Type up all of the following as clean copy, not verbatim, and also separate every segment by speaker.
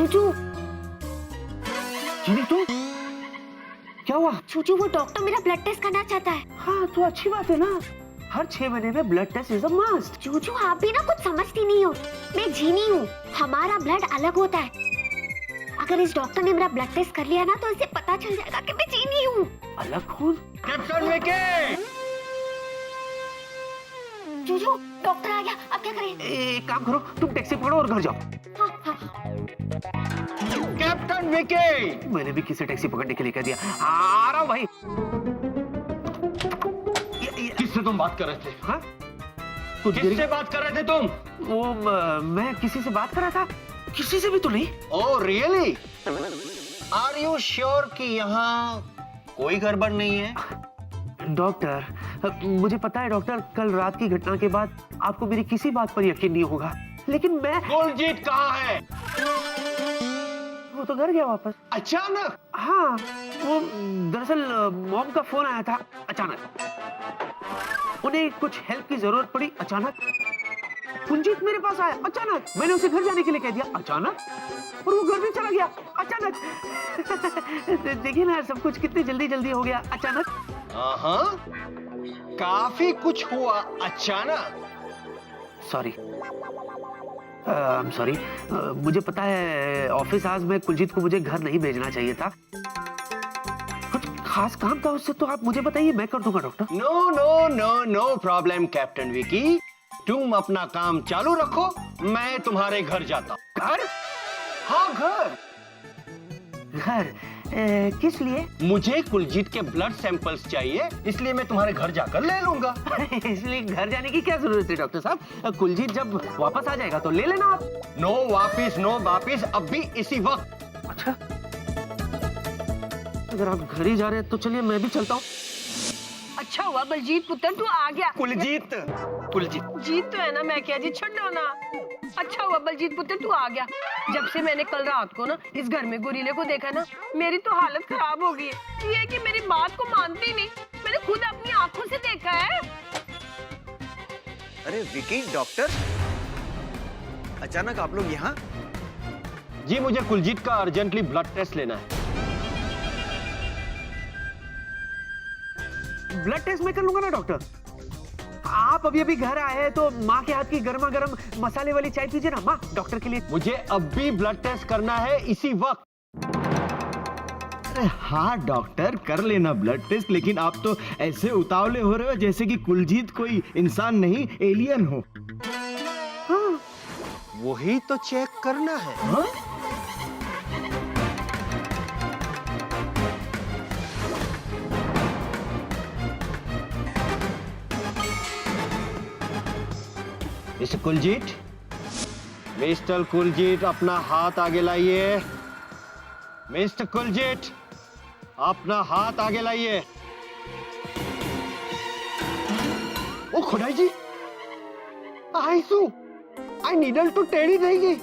Speaker 1: चूचू
Speaker 2: चीनी तू क्या हुआ?
Speaker 1: चूचू, वो डॉक्टर मेरा ब्लड टेस्ट करना चाहता है।
Speaker 2: हाँ तो अच्छी बात है ना, हर 6 महीने में blood test is a must.
Speaker 1: चूचू, आप भी ना कुछ समझती नहीं हो। मैं जीनी हूँ, हमारा ब्लड अलग होता है। अगर इस डॉक्टर ने मेरा ब्लड टेस्ट कर लिया ना तो इसे पता चल जाएगा कि मैं जीनी हूँ।
Speaker 2: अलग खून?
Speaker 3: कैप्टन विकी!
Speaker 1: चूचू, डॉक्टर आ गया, अब क्या करें?
Speaker 2: एक काम करो, तुम टैक्सी पकड़ो और घर जाओ।
Speaker 1: हाँ, हाँ।
Speaker 3: कैप्टन विकी!
Speaker 2: मैंने भी किसे टैक्सी पकड़ने के लिए कह दिया। आ रहा हूँ भाई।
Speaker 3: किससे तुम बात कर रहे थे?
Speaker 2: हाँ?
Speaker 3: किससे बात कर रहे थे तुम?
Speaker 2: वो मैं किसी से बात कर रहा था। किसी से भी तो नहीं।
Speaker 3: Oh really? Are you sure कि यहाँ कोई गड़बड़ नहीं है?
Speaker 2: डॉक्टर, मुझे पता है डॉक्टर, कल रात की घटना के बाद आपको मेरी किसी बात पर यकीन नहीं होगा, लेकिन मैं...
Speaker 3: कुलजीत कहाँ है?
Speaker 2: वो तो घर गया वापस।
Speaker 3: अचानक?
Speaker 2: हाँ, वो दरअसल मॉम का फोन आया था अचानक। उन्हें कुछ हेल्प की जरूरत पड़ी अचानक। कुलजीत मेरे पास आया अचानक। मैंने उसे घर जाने के लिए कह दिया अचानक, और वो घर भी चला गया अचानक। देखिए ना, सब कुछ कितनी जल्दी जल्दी हो गया अचानक।
Speaker 3: हाँ, काफी कुछ हुआ अचानक।
Speaker 2: Sorry, sorry. मुझे पता है ऑफिस आज में कुलजीत को मुझे घर नहीं भेजना चाहिए था। कुछ खास काम था उससे, तो आप मुझे बताइए, मैं कर दूंगा doctor.
Speaker 3: No no no no problem captain Vicky, तुम अपना काम चालू रखो, मैं तुम्हारे घर जाता।
Speaker 2: घर?
Speaker 3: हाँ घर।
Speaker 2: घर? किस लिए?
Speaker 3: मुझे कुलजीत के ब्लड सैंपल्स चाहिए, इसलिए मैं तुम्हारे घर जाकर ले लूंगा।
Speaker 2: इसलिए घर जाने की क्या जरूरत है डॉक्टर साहब? कुलजीत जब वापस आ जाएगा तो ले लेना आप।
Speaker 3: नो वापिस, अब भी इसी वक्त।
Speaker 2: अच्छा, अगर आप घर ही जा रहे हैं तो चलिए मैं भी चलता हूँ।
Speaker 4: अच्छा हुआ बलजीत पुत्र तू आ गया।
Speaker 3: कुलजीत
Speaker 4: जीत तो है ना, मैं क्या जी, छोड़ो ना। अच्छा हुआ बलजीत पुत्र तू आ गया। जब से मैंने कल रात को ना इस घर में गोरीले को देखा ना, मेरी तो हालत खराब हो गई है। ये है कि मेरी बात को मानती नहीं, मैंने खुद अपनी आंखों से देखा है।
Speaker 5: अरे विकी, डॉक्टर, अचानक आप लोग यहाँ?
Speaker 3: जी, मुझे कुलजीत का अर्जेंटली ब्लड टेस्ट लेना है।
Speaker 2: ब्लड टेस्ट मैं कर लूंगा ना डॉक्टर। आप अभी अभी घर आए हैं तो माँ के हाथ की गर्मा गर्म मसाले वाली चाय पीजिए ना माँ, डॉक्टर के लिए।
Speaker 3: मुझे अब भी ब्लड टेस्ट करना है इसी वक्त।
Speaker 6: अरे हाँ डॉक्टर, कर लेना ब्लड टेस्ट, लेकिन आप तो ऐसे उतावले हो रहे हो जैसे कि कुलजीत कोई इंसान नहीं, एलियन हो।
Speaker 2: हाँ।
Speaker 3: वही तो चेक करना है।
Speaker 6: हाँ?
Speaker 3: मिस्टर कुलजीत अपना हाथ आगे लाइए। मिस्टर कुलजीत अपना हाथ आगे लाइए। ओ खुदाई जी, आई नीडल तो टेढ़ी रहेगी।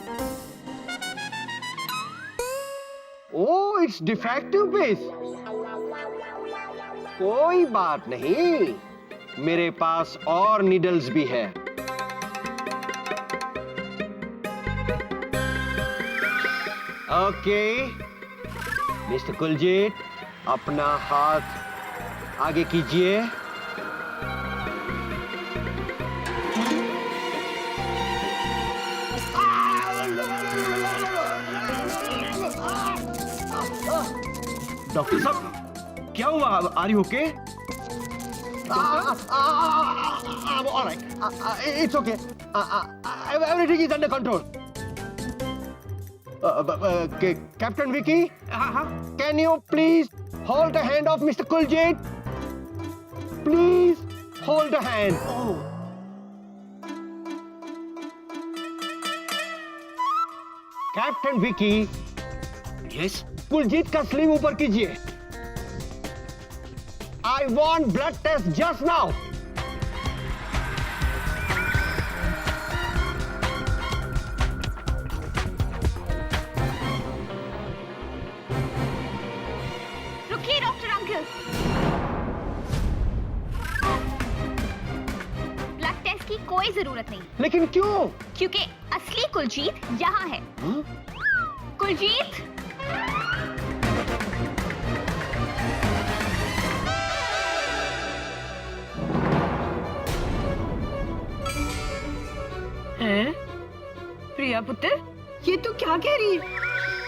Speaker 3: Oh it's defective piece. कोई बात नहीं, मेरे पास और नीडल्स भी है। ओके मिस्टर कुलजीत, अपना हाथ आगे कीजिए।
Speaker 6: डॉक्टर साहब क्या हुआ? Are you okay?
Speaker 3: All right. It's okay. Everything is under control. Captain Vicky, can you please hold the hand of Mr. Kuljit? Please hold the hand. Captain Vicky,
Speaker 2: yes.
Speaker 3: Kuljeet का sleeve ऊपर कीजिए। I want blood test just now.
Speaker 1: रुकिए doctor uncle, blood test की कोई जरूरत नहीं।
Speaker 3: लेकिन क्यों?
Speaker 1: क्योंकि असली कुलजीत यहाँ है। कुलजीत,
Speaker 4: हैं? प्रिया पुत्र, ये तू क्या कह रही है?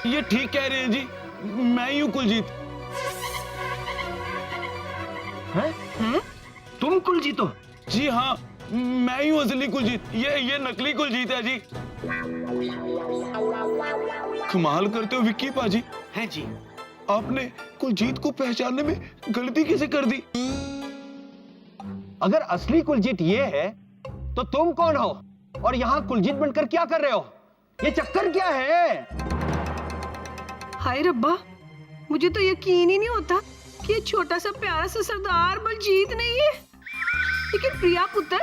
Speaker 5: ये ठीक कह रहे हैं जी, मैं ही हूँ कुलजीत।
Speaker 3: हैं? तुम कुलजीत हो?
Speaker 5: जी हाँ, मैं ही हूँ असली कुलजीत। ये नकली कुलजीत है जी। कमाल करते हो विक्की पाजी।
Speaker 2: हैं जी।
Speaker 5: आपने कुलजीत को पहचानने में गलती कैसे कर दी?
Speaker 3: अगर असली कुलजीत ये है तो तुम कौन हो और यहाँ कुलजीत बनकर क्या कर रहे हो? ये चक्कर क्या है?
Speaker 4: हाय रब्बा, मुझे तो यकीन ही नहीं होता कि ये छोटा सा प्यारा सा सरदार बलजीत नहीं है। लेकिन प्रिया पुत्र,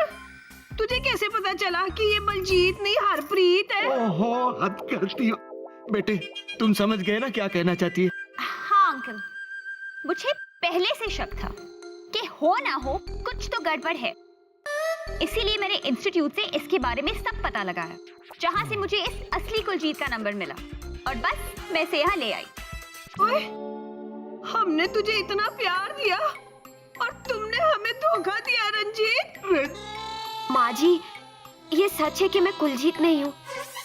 Speaker 4: तुझे कैसे पता चला कि ये बलजीत नहीं हरप्रीत है?
Speaker 6: ओहो, हद करती हो। बेटे, तुम समझ गए ना क्या कहना चाहती है?
Speaker 1: हाँ अंकल, मुझे पहले से शक था कि हो ना हो कुछ तो गड़बड़ है। इसीलिए मैंने इंस्टीट्यूट से इसके बारे में सब पता लगाया, जहाँ से मुझे इस असली कुलजीत का नंबर मिला और बस मैं इसे यहाँ ले आई।
Speaker 4: ओए, हमने तुझे इतना प्यार दिया और तुमने हमें धोखा दिया रंजीत।
Speaker 1: माँ जी, ये सच है कि मैं कुलजीत नहीं हूँ।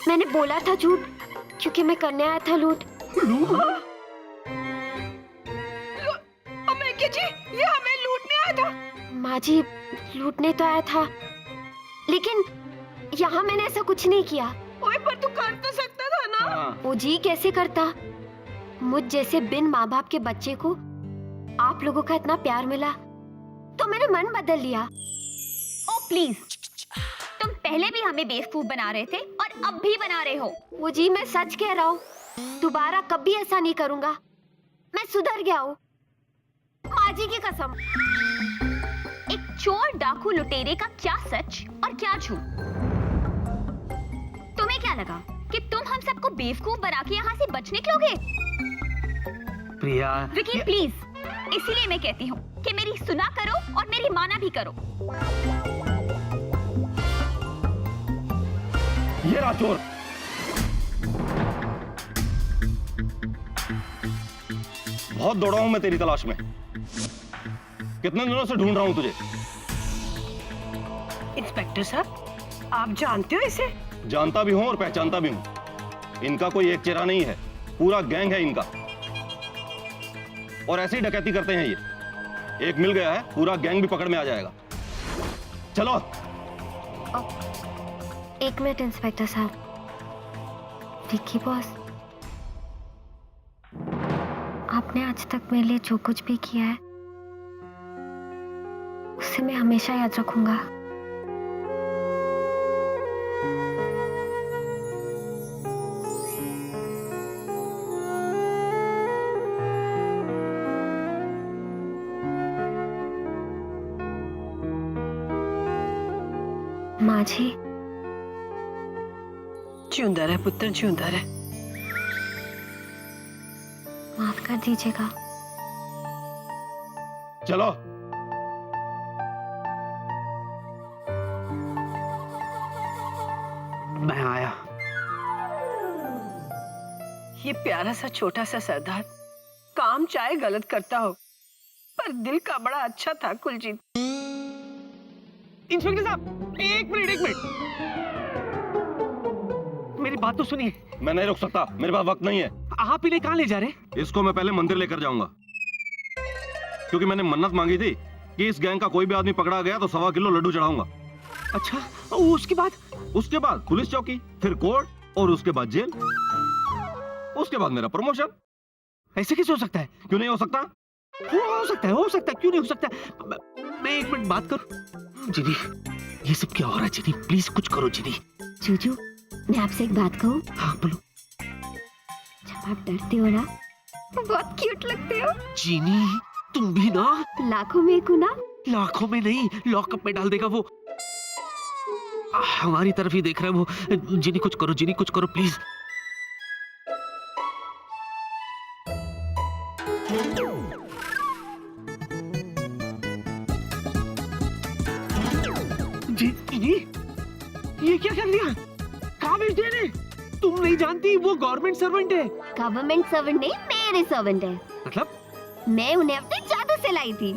Speaker 1: मैंने बोला था झूठ क्योंकि मैं करने आया था लूट।
Speaker 4: अमेरिका जी, ये हमें लूटने आया था।
Speaker 1: माँ जी, लूटने तो आया था, लेकिन यहाँ मैंने ऐसा कुछ नहीं किया।
Speaker 4: ओए, पर तू कर तो सकता था ना।
Speaker 1: ओ जी, कैसे करता? मुझ जैसे बिन माँ बाप के बच्चे को आप लोगों का इतना प्यार मिला तो मैंने मन बदल लिया।
Speaker 7: ओ प्लीज, तुम पहले भी हमें बेवकूफ बना रहे थे और अब भी बना रहे हो।
Speaker 1: वो जी, मैं सच कह रहा हूँ, दोबारा कभी ऐसा नहीं करूँगा। मैं सुधर गया हूँ, माँ जी की कसम।
Speaker 7: एक चोर डाकू लुटेरे का क्या सच और क्या झूठ? तुम्हें क्या लगा कि तुम हम सबको बेवकूफ बना के यहाँ से बच निकलोगे?
Speaker 2: प्रिया,
Speaker 7: विकी प्लीज, इसीलिए मैं कहती हूँ कि मेरी सुना करो और मेरी माना भी करो।
Speaker 5: ये रहा चोर। बहुत दौड़ा हूं मैं तेरी तलाश में। कितने दिनों से ढूंढ रहा हूं तुझे।
Speaker 4: इंस्पेक्टर साहब, आप जानते हो इसे?
Speaker 5: जानता भी हूं और पहचानता भी हूं। इनका कोई एक चेहरा नहीं है, पूरा गैंग है इनका। और ऐसी डकैती करते हैं ये। एक मिल गया है, पूरा गैंग भी पकड़ में आ जाएगा। चलो।
Speaker 1: एक मिनट इंस्पेक्टर साहब। विक्की बॉस, आपने आज तक मेरे लिए जो कुछ भी किया है उसे मैं हमेशा याद रखूंगा। माँ जी,
Speaker 4: जिंदा रहे पुत्र, जिंदा रहे।
Speaker 1: माफ कर दीजिएगा।
Speaker 5: चलो।
Speaker 2: मैं आया।
Speaker 4: ये प्यारा सा छोटा सा सरदार काम चाहे गलत करता हो, पर दिल का बड़ा अच्छा था कुलजीत।
Speaker 2: इंस्पेक्टर साहब, एक मिनट। मेरी बात तो सुनिए।
Speaker 5: मैं नहीं रुक सकता, मेरे पास वक्त नहीं है।
Speaker 2: आप इन्हें कहाँ ले जा रहे हैं?
Speaker 5: इसको मैं पहले मंदिर लेकर जाऊंगा, क्योंकि मैंने मन्नत मांगी थी कि इस गैंग का कोई भी आदमी पकड़ा गया तो 1.25 किलो लड्डू चढ़ाऊंगा।
Speaker 2: अच्छा, उसके बाद
Speaker 5: पुलिस चौकी, फिर कोर्ट और उसके बाद जेल। उसके बाद मेरा प्रमोशन।
Speaker 2: ऐसे कैसे हो सकता है?
Speaker 5: क्यों नहीं हो सकता?
Speaker 2: हो सकता है, क्यों नहीं हो सकता? मैं एक मिनट बात करूं। जिनी, ये सब क्या हो रहा है? जिनी, प्लीज कुछ करो। जिनी,
Speaker 1: जूजू, मैं आपसे एक बात कहूँ?
Speaker 2: हाँ बोलो।
Speaker 1: जब आप डरते हो ना तो बहुत क्यूट लगते हो।
Speaker 2: जिनी, तुम भी ना।
Speaker 1: लाखों में एक हो ना।
Speaker 2: लाखों में नहीं, लॉकअप में डाल देगा वो। हमारी तरफ ही देख रहा है वो। जिनी कुछ करो, जिनी कुछ करो प्लीज। जिनी, ये क्या कर लिया? कहाँ भेज दिया ने? तुम नहीं जानती, वो गवर्नमेंट सर्वेंट है।
Speaker 7: गवर्नमेंट सर्वेंट नहीं, मेरे सर्वेंट है।
Speaker 2: मतलब?
Speaker 7: मैं उन्हें अपने जादू से लाई थी।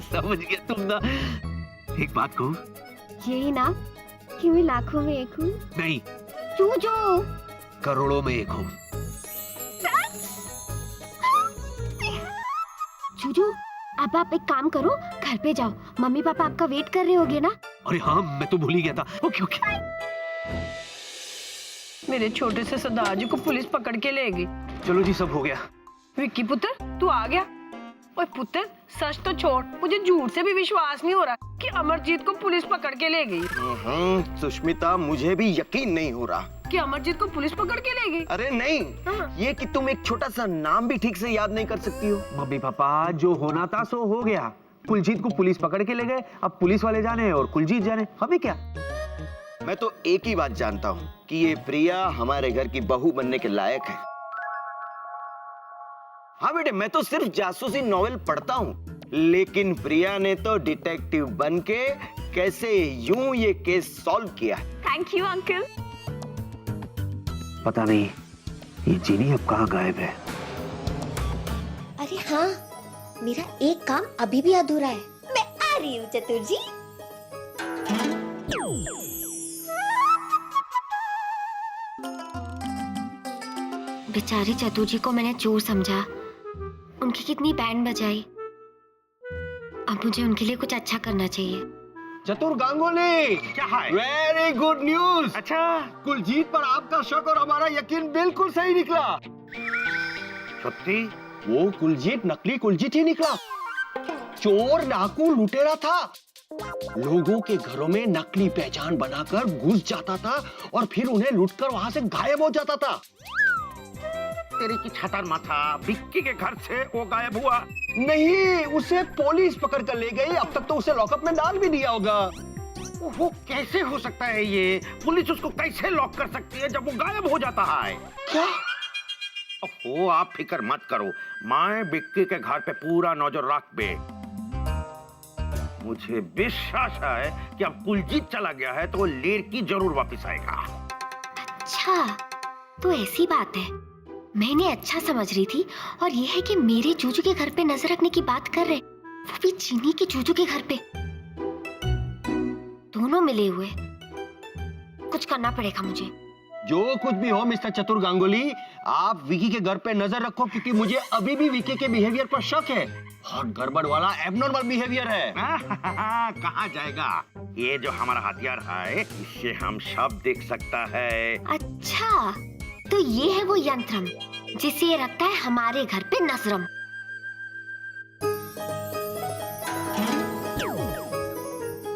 Speaker 2: समझ गया तुम ना। एक बात कहूँ?
Speaker 7: यही ना कि मैं लाखों में एक हूँ।
Speaker 2: नहीं,
Speaker 7: चूजू।
Speaker 2: करोड़ों में एक हूँ।
Speaker 7: चूजू, अब आप एक काम करो, घर पे जाओ, मम्मी पापा आपका वेट कर रहे होंगे ना।
Speaker 2: अरे हाँ, मैं तो भूल ही गया था। Okay okay.
Speaker 4: मेरे छोटे से सरदार जी को पुलिस पकड़ के ले गई।
Speaker 2: चलो जी, सब हो गया।
Speaker 4: विक्की पुत्र, तू आ गया। ओए पुत्र, सच तो छोड़, मुझे झूठ से भी विश्वास नहीं हो रहा कि अमरजीत को पुलिस पकड़ के ले गई।
Speaker 6: सुष्मिता, मुझे भी यकीन नहीं हो रहा
Speaker 4: कि अमरजीत को पुलिस पकड़ के ले गई।
Speaker 6: अरे नहीं,
Speaker 4: हाँ।
Speaker 6: ये कि तुम एक छोटा सा नाम भी ठीक से याद नहीं कर सकती हो।
Speaker 2: मम्मी पापा, जो होना था सो हो गया। कुलजीत को पुलिस पकड़ के ले गए, अब पुलिस वाले जाने और कुलजीत जाने, हमें क्या।
Speaker 6: मैं तो एक ही बात जानता हूँ कि ये प्रिया हमारे घर की बहू बनने के लायक है। हाँ बेटे, मैं तो सिर्फ जासूसी नॉवेल पढ़ता हूँ, लेकिन प्रिया ने तो डिटेक्टिव बन के कैसे यूं ये केस सॉल्व किया।
Speaker 1: Thank you uncle.
Speaker 2: पता नहीं ये जीनी अब कहाँ गायब है।
Speaker 8: अरे हाँ, मेरा एक काम अभी भी अधूरा है। मैं आ रही हूँ चतुर जी।
Speaker 7: बेचारी चतुर जी को मैंने चोर समझा, उनकी कितनी बैंड बजाई। अब मुझे उनके लिए कुछ अच्छा करना चाहिए।
Speaker 3: चतुर गांगुली,
Speaker 2: क्या है?
Speaker 3: Very good news.
Speaker 2: अच्छा,
Speaker 3: कुलजीत पर आपका शक और हमारा यकीन बिल्कुल सही निकला।
Speaker 2: सच्ची?
Speaker 3: वो कुलजीत नकली कुलजीत ही निकला। चोर, डाकू, लुटेरा था। लोगों के घरों में नकली पहचान बनाकर घुस जाता था और फिर उन्हें लूटकर वहां से गायब हो जाता था।
Speaker 2: तेरी की छतर माथा, विक्की के घर से वो गायब हुआ।
Speaker 3: नहीं, उसे पुलिस पकड़ कर ले गई। अब तक तो उसे लॉकअप में डाल भी दिया होगा।
Speaker 2: वो कैसे हो सकता है ये? पुलिस उसको कैसे लॉक कर सकती है जब वो गायब हो जाता है?
Speaker 3: क्या?
Speaker 2: ओहो, आप फिक्र मत करो, मैं विक्की के घर पे पूरा नजर रख बे। मुझे विश्वास है कि अब कुलजीत चला गया है तो वो लड़की जरूर वापस आएगा।
Speaker 7: अच्छा, तो ऐसी बात है। मैं इन्हें अच्छा समझ रही थी और ये है कि मेरे जूजू के घर पे नजर रखने की बात कर रहे, वो भी चीनी के जूजू के घर पे। दोनों मिले हुए। कुछ करना पड़ेगा मुझे।
Speaker 3: जो कुछ भी हो मिस्टर चतुर गांगुली, आप विकी के घर पे नजर रखो, क्योंकि मुझे अभी भी विकी के बिहेवियर पर शक है। बहुत गड़बड़ वाला एबनॉर्मल बिहेवियर है।
Speaker 2: कहाँ जाएगा? ये जो हमारा हथियार है, इससे हम सब देख सकता है।
Speaker 7: अच्छा, तो ये है वो यंत्रम जिसे ये रखता है हमारे घर पे नजरम।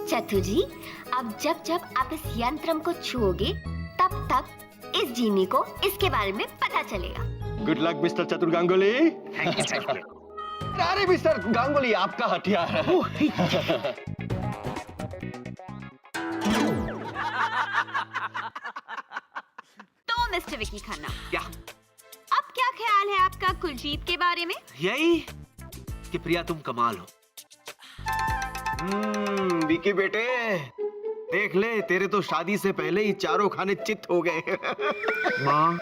Speaker 7: चतु जी, अब जब जब आप इस यंत्रम को छुओगे, तब तक इस जीनी को इसके बारे में पता चलेगा।
Speaker 3: Good luck mister Chatur Ganguly.
Speaker 2: Thank you.
Speaker 3: अरे मिस्टर गांगुली, आपका हथियार है।
Speaker 1: तो मिस्टर विक्की खन्ना,
Speaker 2: क्या?
Speaker 1: अब क्या ख्याल है आपका कुलजीत के बारे में?
Speaker 2: यही कि प्रिया तुम कमाल हो।
Speaker 6: विकी बेटे, देख ले, तेरे तो शादी से पहले ही चारों खाने चित हो गए।
Speaker 2: माँ,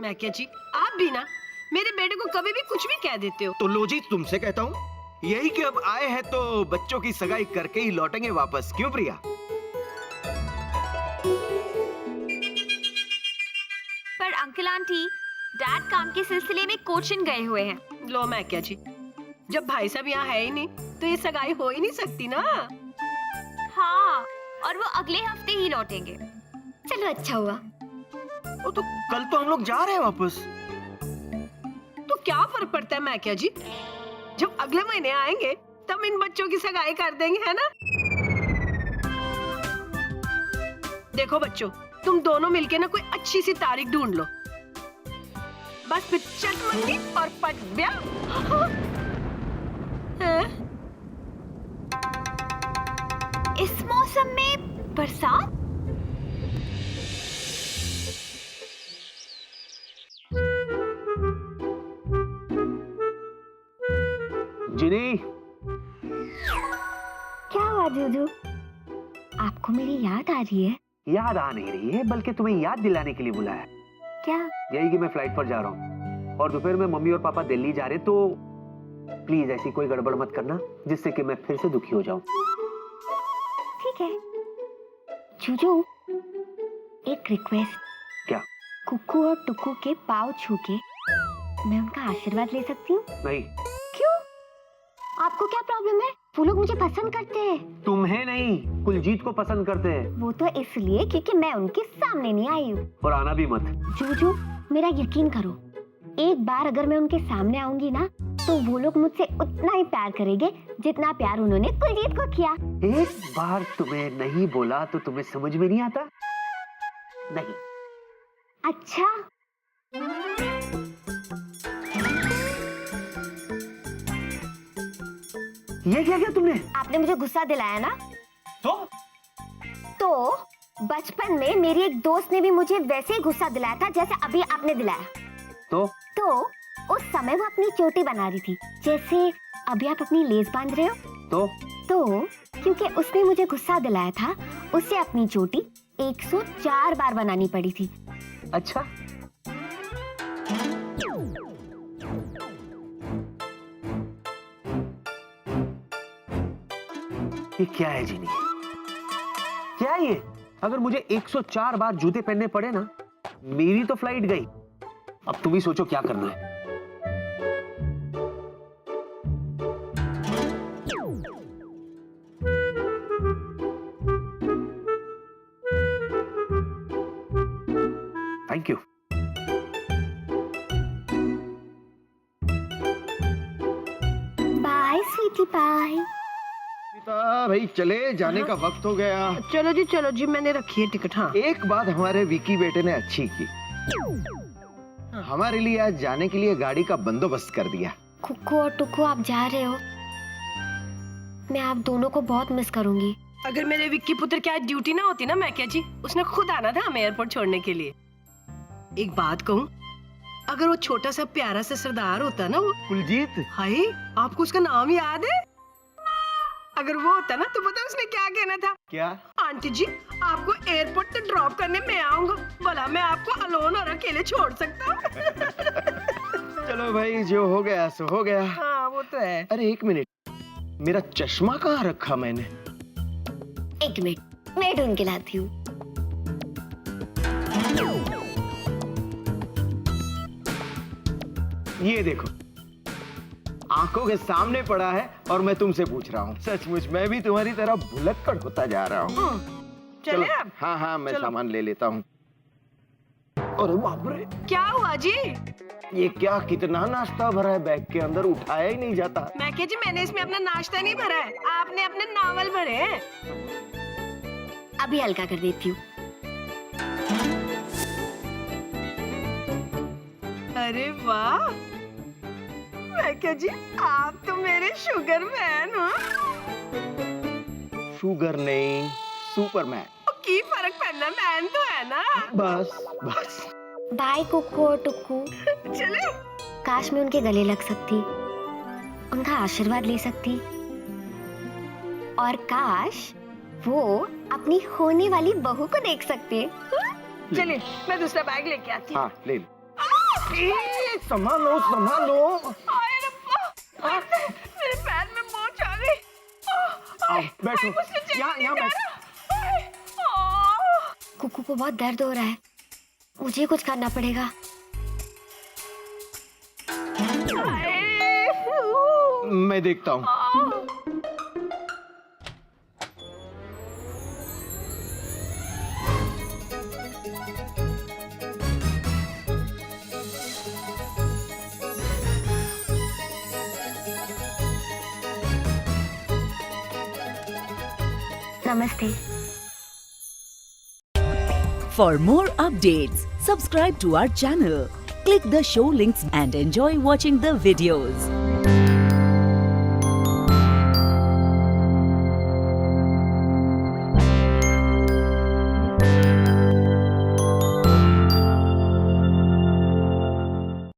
Speaker 4: मैं क्या जी, आप भी ना मेरे बेटे को कभी भी कुछ भी कह देते हो।
Speaker 6: तो लो जी, तुमसे कहता हूँ, यही कि अब आए हैं तो बच्चों की सगाई करके ही लौटेंगे वापस। क्यों प्रिया?
Speaker 1: पर अंकल आंटी, डैड काम के सिलसिले में कोचिन गए हुए हैं।
Speaker 4: लो मैं क्या जी, जब भाई साहब यहाँ है ही नहीं तो ये सगाई हो ही नहीं सकती ना।
Speaker 1: हाँ, और वो अगले हफ्ते ही लौटेंगे।
Speaker 7: चलो, अच्छा हुआ।
Speaker 6: वो तो कल तो हम लोग जा रहे हैं वापस।
Speaker 4: तो क्या फर्क पड़ता है मैं क्या जी, जब अगले महीने आएंगे तब इन बच्चों की सगाई कर देंगे, है ना। देखो बच्चों, तुम दोनों मिलके ना कोई अच्छी सी तारीख ढूंढ लो, बस फिर चटमंदी और पट ब्याह।
Speaker 1: इस मौसम में बरसात?
Speaker 2: जिनी,
Speaker 7: हुआ जूजू? आपको मेरी याद आ रही है?
Speaker 2: याद आ नहीं रही है, बल्कि तुम्हें याद दिलाने के लिए बुलाया।
Speaker 7: क्या?
Speaker 2: यही कि मैं फ्लाइट पर जा रहा हूँ और दोपहर में मम्मी और पापा दिल्ली जा रहे, तो प्लीज ऐसी कोई गड़बड़ मत करना जिससे कि मैं फिर से दुखी हो जाऊं।
Speaker 7: ठीक है जूजू, एक रिक्वेस्ट।
Speaker 2: क्या?
Speaker 7: कुक्कू और टुक्कू के पाँव छू के मैं उनका आशीर्वाद ले सकती हूँ?
Speaker 2: नहीं।
Speaker 7: क्यों? आपको क्या प्रॉब्लम है? वो लोग मुझे पसंद करते हैं।
Speaker 2: तुम्हें नहीं, कुलजीत को पसंद करते हैं।
Speaker 7: वो तो इसलिए क्योंकि मैं उनके सामने नहीं आई हूँ।
Speaker 2: और आना भी मत।
Speaker 7: जूजू, मेरा यकीन करो, एक बार अगर मैं उनके सामने आऊंगी ना, तो वो लोग मुझसे उतना ही प्यार करेंगे जितना प्यार उन्होंने कुलजीत को किया।
Speaker 2: एक बार तुम्हें नहीं बोला तो तुम्हें समझ में नहीं आता? नहीं।
Speaker 7: अच्छा,
Speaker 2: ये क्या किया तुमने?
Speaker 7: आपने मुझे गुस्सा दिलाया ना? तो बचपन में मेरी एक दोस्त ने भी मुझे वैसे ही गुस्सा दिलाया था जैसे अभी आपने दिलाया।
Speaker 2: तो
Speaker 7: उस समय वो अपनी चोटी बना रही थी, जैसे अभी आप अपनी लेस बांध रहे हो। तो क्योंकि उसने मुझे गुस्सा दिलाया था, उसे अपनी चोटी 104 बार बनानी पड़ी थी।
Speaker 2: अच्छा, ये क्या है जीनी? क्या है ये? अगर मुझे 104 बार जूते पहनने पड़े ना, मेरी तो फ्लाइट गई। अब तुम ही सोचो क्या करना है। Thank you.
Speaker 7: Bye sweetie bye.
Speaker 6: भाई चले, जाने का वक्त हो गया।
Speaker 4: चलो जी, मैंने रखी है टिकट। हाँ,
Speaker 6: एक बात हमारे विकी बेटे ने अच्छी की, हमारे लिए आज जाने के लिए गाड़ी का बंदोबस्त कर दिया।
Speaker 7: कुक्कू और टुक्कू, आप जा रहे हो, मैं आप दोनों को बहुत मिस करूंगी।
Speaker 4: अगर मेरे विक्की पुत्र की आज ड्यूटी ना होती ना मैकिया जी, उसने खुद आना था हमें एयरपोर्ट छोड़ने के लिए। एक बात कहूँ, अगर वो छोटा सा प्यारा सा सरदार होता ना, वो
Speaker 6: कुलजीत।
Speaker 4: हाय, आपको उसका नाम याद है? अगर वो होता ना तो पता उसने क्या कहना था?
Speaker 6: क्या?
Speaker 4: आंटी जी, आपको एयरपोर्ट तक ड्रॉप करने मैं आऊंगा, भला मैं आपको अलोन और अकेले छोड़ सकता हूँ?
Speaker 6: चलो भाई, जो हो गया सो हो गया।
Speaker 4: हाँ, वो तो है।
Speaker 6: अरे एक मिनट, मेरा चश्मा कहाँ रखा मैंने?
Speaker 7: एक मिनट, मैं ढूंढ के लाती हूँ।
Speaker 6: ये देखो, आंखों के सामने पड़ा है और मैं तुमसे पूछ रहा हूँ। सचमुच मैं भी तुम्हारी तरह भुलक्कड़ होता जा रहा हूँ।
Speaker 4: चले अब?
Speaker 6: हाँ, मैं सामान ले लेता हूँ। अरे बाप रे,
Speaker 4: क्या हुआ जी?
Speaker 6: ये क्या, कितना नाश्ता भरा है बैग के अंदर, उठाया ही नहीं जाता।
Speaker 4: मैं क्या जी, मैंने इसमें अपना नाश्ता नहीं भरा है, आपने अपने नावल भरे हैं।
Speaker 7: अभी हल्का कर देती हूँ।
Speaker 4: अरे वाह, मैं क्या जी, आप तो मेरे शुगर मैन हो।
Speaker 6: शुगर नहीं, सुपरमैन।
Speaker 4: की फर्क पड़ना, मैन तो है ना।
Speaker 6: बस।
Speaker 7: बाय कुक्कू और टुक्कू।
Speaker 4: चले।
Speaker 7: काश मैं उनके गले लग सकती, उनका आशीर्वाद ले सकती, और काश वो अपनी होने वाली बहू को देख सकते।
Speaker 4: चलिए, मैं दूसरा बैग लेके आती हूँ।
Speaker 6: हाँ, ले लो। संभालो।
Speaker 4: मेरे पैर में मोच आ गई।
Speaker 6: आओ, बैठो। यहाँ बैठो।
Speaker 7: कुक्कू को बहुत दर्द हो रहा है, मुझे कुछ करना पड़ेगा।
Speaker 6: मैं देखता हूँ।
Speaker 7: नमस्ते।
Speaker 9: For more updates, subscribe to our channel, click the show links and enjoy watching the videos.